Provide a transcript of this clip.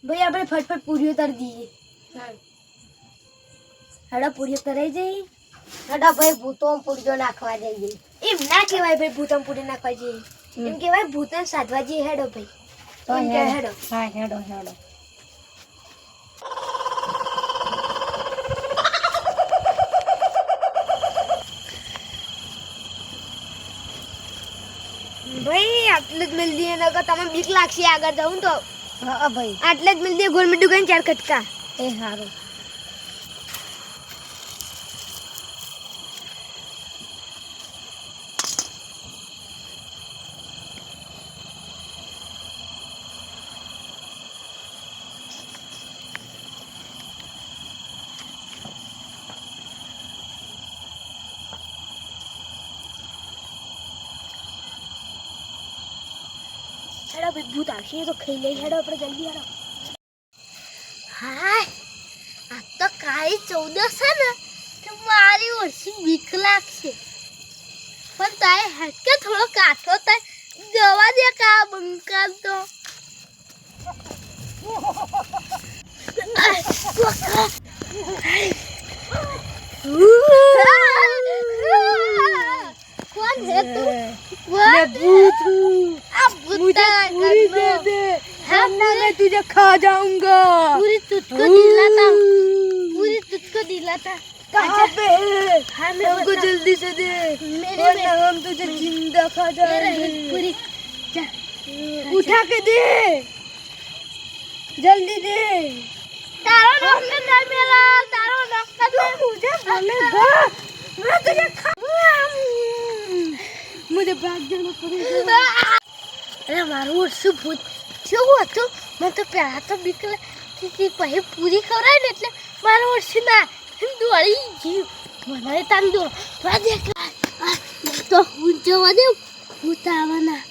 ભાઈ આપણે ફટફટ પૂરીઓ તરી દઈએ. હેડો પૂરીઓ તરાઈ જઈએ. હેડો ભાઈ ભૂતો પૂરીઓ નાખવા જઈએ. એમ ના કહેવાય ભાઈ ભૂતમ પૂરી નાખવા જઈએ. એમ કહેવાય ભૂતને સાધવા જઈએ. હેડો ભાઈ તો એમ કે હેડો. હા હેડો હેડો. ભાઈ આટલે જ મિલ દઈએ નકર તમે બીક લાગશે આગળ જાઉં તો. હા ભાઈ આટલે જ મિલ દઈએ ગોલ મીઠું કઈ 4 કટકા. એ સારું. હેડો ભાઈ ભૂત આવશે તો ખાઈ લઈ. હેડો આપણે જલ્દી હેડો. હાય આ તો કાળી 14 છે ને તો મારી ઓછી બીક લાગશે પણ તારે હટકે થોડો કાઠો થાય જવા દે કા બંકાલ તો કોણ હે તું? मैं भूत हूँ. આ ભૂત पूरी दे दे वरना मैं तुझे खा जाऊंगा. पूरी तुझको दिलाता पूरी तुझको दिलाता कहाँ पे है? हाँ मेरे हमको जल्दी से दे वरना हम तुझे जिंदा खा जाएंगे. पूरी उठा के दे जल्दी दे. तारो नौकर ना मिला तारो नौकर तू मुझे बोलेगा मैं तुझे मुझे भाग जाना पड़ेगा. अरे मारू શું ભૂત કેવું હતું મને તો પહેલા તો બીક લાગતી હતી પછી પૂરી ખવડાવી ને એટલે મારું ઓછું ના એમ દોડી ગયું મને તાન દો દેખ તો હું જવા દે ભૂત આવવાના